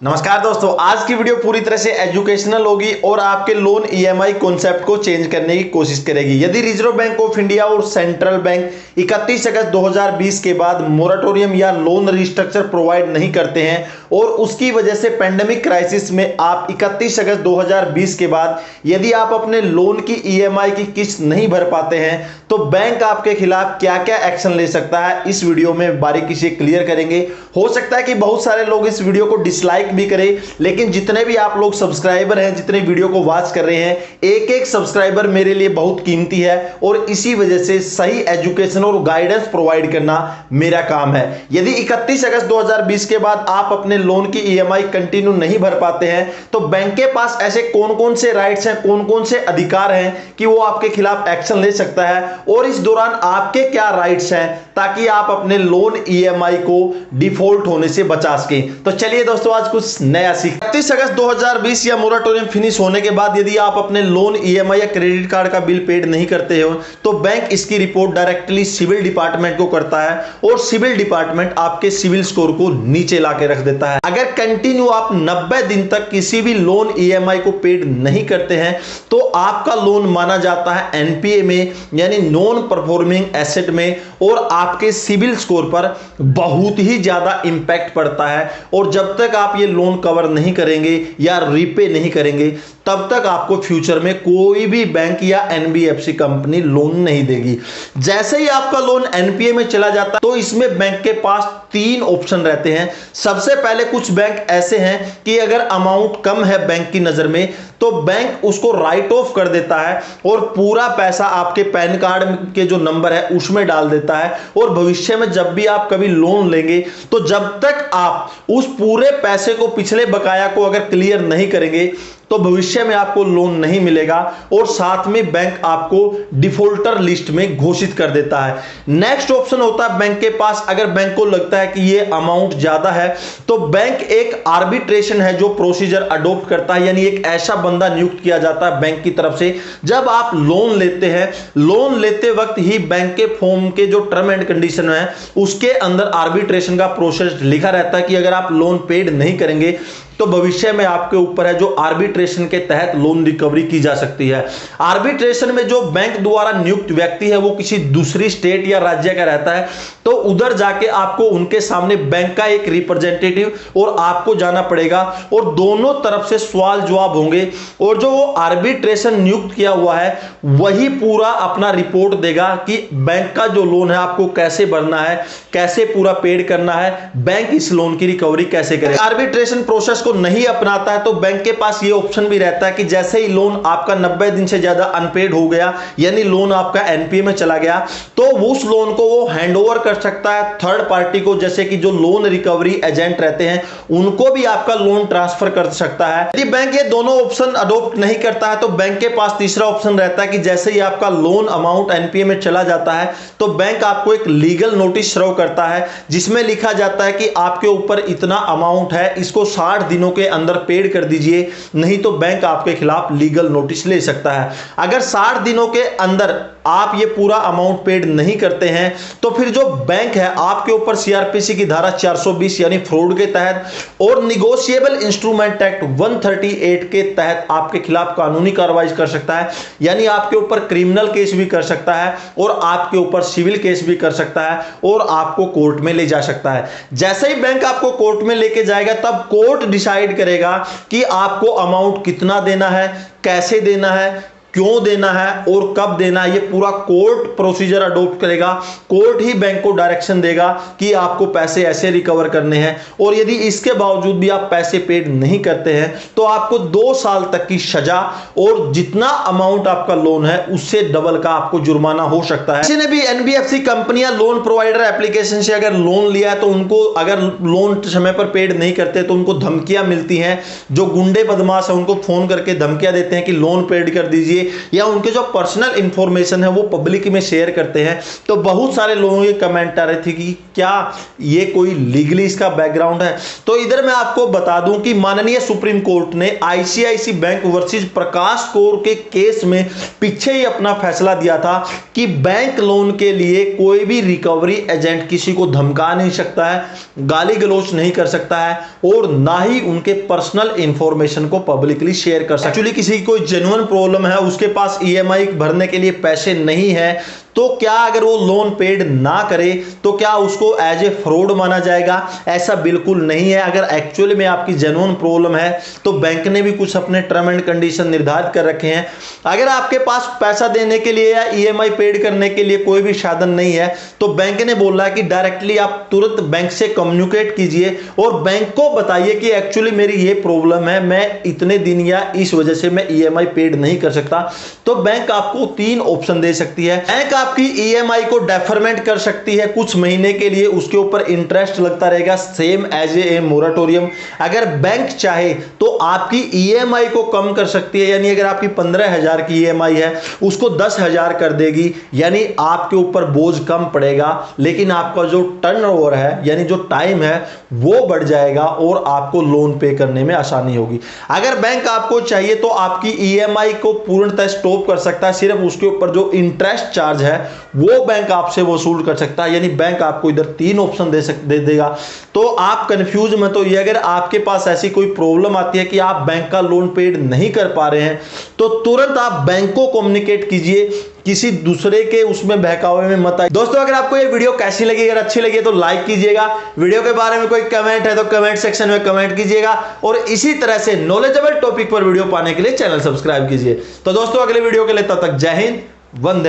नमस्कार दोस्तों, आज की वीडियो पूरी तरह से एजुकेशनल होगी और आपके लोन ईएमआई कॉन्सेप्ट को चेंज करने की कोशिश करेगी। यदि रिजर्व बैंक ऑफ इंडिया और सेंट्रल बैंक 31 अगस्त 2020 के बाद मोरेटोरियम या लोन रिस्ट्रक्चर प्रोवाइड नहीं करते हैं और उसकी वजह से पेंडेमिक क्राइसिस में आप 31 अगस्त 2020 के बाद यदि आप अपने लोन की ईएमआई की किस्त नहीं भर पाते हैं तो बैंक आपके खिलाफ क्या क्या एक्शन ले सकता है, इस वीडियो में बारीकी से क्लियर करेंगे। हो सकता है कि बहुत सारे लोग इस वीडियो को डिसलाइक भी करें, लेकिन जितने भी आप लोग सब्सक्राइबर हैं, जितने वीडियो को वॉच कर रहे हैं, एक एक सब्सक्राइबर मेरे लिए बहुत कीमती है और इसी वजह से सही एजुकेशन और गाइडेंस प्रोवाइड करना मेरा काम है। यदि 31 अगस्त 2020 के बाद आप अपने लोन की ईएमआई कंटिन्यू नहीं भर पाते हैं तो बैंक के पास ऐसे कौन कौन से राइट्स हैं, कौन कौन से अधिकार हैं कि वो आपके खिलाफ एक्शन ले सकता है और इस दौरान आपके क्या राइट्स हैं ताकि आप अपने लोन ईएमआई को डिफॉल्ट होने से बचा सकें। तो चलिए दोस्तों, आज कुछ नया सीख। 31 अगस्त 2020 या मोरेटोरियम फिनिश होने के बाद यदि आप अपने लोन ईएमआई या क्रेडिट कार्ड का बिल पेड नहीं करते हो तो बैंक इसकी रिपोर्ट डायरेक्टली सिविल डिपार्टमेंट को करता है और सिविल डिपार्टमेंट आपके सिविल स्कोर को नीचे ला के रख देता है। अगर कंटिन्यू आप 90 दिन तक किसी भी लोन ईएमआई को पेड नहीं करते हैं तो आपका लोन माना जाता है एनपीए में, यानी नॉन परफॉर्मिंग एसेट में, और आपके सिविल स्कोर पर बहुत ही ज्यादा इंपैक्ट पड़ता है। और जब तक आप ये लोन कवर नहीं करेंगे या रीपे नहीं करेंगे तब तक आपको फ्यूचर में कोई भी बैंक या एनबीएफसी कंपनी लोन नहीं देगी। जैसे ही आपका लोन एनपीए में चला जाता है तो इसमें बैंक के पास 3 ऑप्शन रहते हैं। सबसे पहले कुछ बैंक ऐसे हैं कि अगर अमाउंट कम है बैंक की नजर में तो बैंक उसको राइट ऑफ कर देता है और पूरा पैसा आपके पैन कार्ड के जो नंबर है उसमें डाल देता है। और भविष्य में जब भी आप कभी लोन लेंगे तो जब तक आप उस पूरे पैसे को, पिछले बकाया को अगर क्लियर नहीं करेंगे तो भविष्य में आपको लोन नहीं मिलेगा और साथ में बैंक आपको डिफॉल्टर लिस्ट में घोषित कर देता है। नेक्स्ट ऑप्शन होता है बैंक के पास, अगर बैंक को लगता है कि ये अमाउंट ज्यादा है तो बैंक एक आर्बिट्रेशन है जो प्रोसीजर अडॉप्ट करता है, यानी एक ऐसा बंदा नियुक्त किया जाता है बैंक की तरफ से। जब आप लोन लेते हैं, लोन लेते वक्त ही बैंक के फॉर्म के जो टर्म एंड कंडीशन है उसके अंदर आर्बिट्रेशन का प्रोसेस लिखा रहता है कि अगर आप लोन पेड नहीं करेंगे तो भविष्य में आपके ऊपर है जो आर्बिट्रेशन के तहत लोन रिकवरी की जा सकती है। आर्बिट्रेशन में जो बैंक द्वारा नियुक्त व्यक्ति है वो किसी दूसरी स्टेट या राज्य का रहता है तो उधर जाके आपको उनके सामने बैंक का एक रिप्रेजेंटेटिव और आपको जाना पड़ेगा और दोनों तरफ से सवाल जवाब होंगे और जो वो आर्बिट्रेशन नियुक्त किया हुआ है वही पूरा अपना रिपोर्ट देगा कि बैंक का जो लोन है आपको कैसे भरना है, कैसे पूरा पेड करना है, बैंक इस लोन की रिकवरी कैसे करे। आर्बिट्रेशन प्रोसेस नहीं अपनाता है तो बैंक के पास ये ऑप्शन भी रहता है कि जैसे ही लोन आपका 90 दिन से ज्यादा अनपेड हो गया, यानी लोन आपका एनपीए में चला गया, तो उस लोन को वो हैंडओवर कर सकता है थर्ड पार्टी को, जैसे कि जो लोन रिकवरी एजेंट रहते हैं उनको भी आपका लोन ट्रांसफर कर सकता है। यदि बैंक ये दोनों ऑप्शन अडॉप्ट नहीं करता है तो बैंक के पास तीसरा ऑप्शन रहता है कि जैसे ही आपका लोन अमाउंट एनपीए में चला जाता है तो बैंक आपको एक लीगल नोटिस सर्व करता है जिसमें लिखा जाता है कि आपके ऊपर इतना अमाउंट है, इसको 60 दिनों के अंदर पेड कर दीजिए, नहीं तो बैंक आपके खिलाफ लीगल नोटिस ले सकता है। अगर 60 दिनों के अंदर आप ये पूरा अमाउंट पेड नहीं करते हैं तो फिर जो बैंक है आपके ऊपर सीआरपीसी की धारा 420 यानी फ्रॉड के तहत और निगोशिएबल इंस्ट्रूमेंट एक्ट 138 के तहत आपके खिलाफ कानूनी कार्रवाई कर सकता है, यानी आपके ऊपर क्रिमिनल केस भी कर सकता है और आपके ऊपर सिविल केस भी कर सकता है और आपको कोर्ट में ले जा सकता है। जैसे ही बैंक आपको कोर्ट में लेके जाएगा तब कोर्ट डिसाइड करेगा कि आपको अमाउंट कितना देना है, कैसे देना है, क्यों देना है और कब देना है। ये पूरा कोर्ट प्रोसीजर अडॉप्ट करेगा। कोर्ट ही बैंक को डायरेक्शन देगा कि आपको पैसे ऐसे रिकवर करने हैं और यदि इसके बावजूद भी आप पैसे पेड नहीं करते हैं तो आपको 2 साल तक की सजा और जितना अमाउंट आपका लोन है उससे डबल का आपको जुर्माना हो सकता है। किसी ने भी एनबीएफसी कंपनियां लोन प्रोवाइडर एप्लीकेशन से अगर लोन लिया है तो उनको अगर लोन समय पर पेड नहीं करते तो उनको धमकियां मिलती हैं। जो गुंडे बदमाश है उनको फोन करके धमकियां देते हैं कि लोन पेड कर दीजिए, लिए या उनके जो पर्सनल इंफॉर्मेशन है वो पब्लिक में शेयर करते हैं। तो बहुत सारे लोगों के कमेंट आ रहे थे कि क्या ये कोई लीगली इसका बैकग्राउंड है। तो इधर मैं आपको बता दूं कि माननीय सुप्रीम कोर्ट ने आईसीआईसी बैंक वर्सेस प्रकाश कौर के केस में पीछे ही अपना फैसला दिया था कि बैंक लोन के लिए कोई भी रिकवरी एजेंट किसी को धमका नहीं सकता है, गाली गलौज नहीं कर सकता है और ना ही उनके पर्सनल इंफॉर्मेशन को पब्लिकली शेयर कर सकता है। एक्चुअली किसी की कोई जेन्युइन प्रॉब्लम है, उसके पास ईएमआई भरने के लिए पैसे नहीं है, तो क्या अगर वो लोन पेड ना करे तो क्या उसको एज ए फ्रॉड माना जाएगा? ऐसा बिल्कुल नहीं है। अगर एक्चुअली में आपकी जेन्युइन प्रॉब्लम है तो बैंक ने भी कुछ अपने टर्म एंड कंडीशन निर्धारित कर रखे हैं। अगर आपके पास पैसा देने के लिए या ईएमआई पेड करने के लिए कोई भी साधन नहीं है तो बैंक ने बोला है कि डायरेक्टली आप तुरंत बैंक से कम्युनिकेट कीजिए और बैंक को बताइए कि एक्चुअली मेरी ये प्रॉब्लम है, मैं इतने दिन या इस वजह से मैं ईएमआई पेड नहीं कर सकता। तो बैंक आपको 3 ऑप्शन दे सकती है। बैंक आपकी ईएमआई को डेफरमेंट कर सकती है कुछ महीने के लिए, उसके ऊपर इंटरेस्ट लगता रहेगा सेम एज ए मोरेटोरियम। अगर बैंक चाहे तो आपकी ईएमआई को कम कर सकती है, यानी अगर आपकी 15,000 की ईएमआई है उसको 10,000 कर देगी, यानी आपके ऊपर बोझ कम पड़ेगा, लेकिन आपका जो टर्नओवर है यानी जो टाइम है वो बढ़ जाएगा और आपको लोन पे करने में आसानी होगी। अगर बैंक आपको चाहिए तो आपकी ईएमआई को पूर्णतः स्टॉप कर सकता है, सिर्फ उसके ऊपर जो इंटरेस्ट चार्ज है वो बैंक आपसे वसूल कर सकता है। यानी बैंक आपको इधर 3 ऑप्शन दे देगा। तो आप कंफ्यूज मत होइए। अगर आपके पास ऐसी कोई प्रॉब्लम आती है कि आप बैंक का लोन पेड नहीं कर पा रहे हैं तो तुरंत आप बैंक को कम्युनिकेट कीजिए, किसी दूसरे के उसमें बहकावे में मत आइए। दोस्तों अगर आपको ये वीडियो कैसी लगी, अगर अच्छी लगी तो लाइक कीजिएगा, वीडियो के बारे में कोई कमेंट है तो कमेंट सेक्शन में कमेंट कीजिएगा और इसी तरह से नॉलेजेबल टॉपिक पर वीडियो पाने के लिए चैनल सब्सक्राइब कीजिए। तो दोस्तों अगले वीडियो के लिए तब तक जय हिंद, वंदे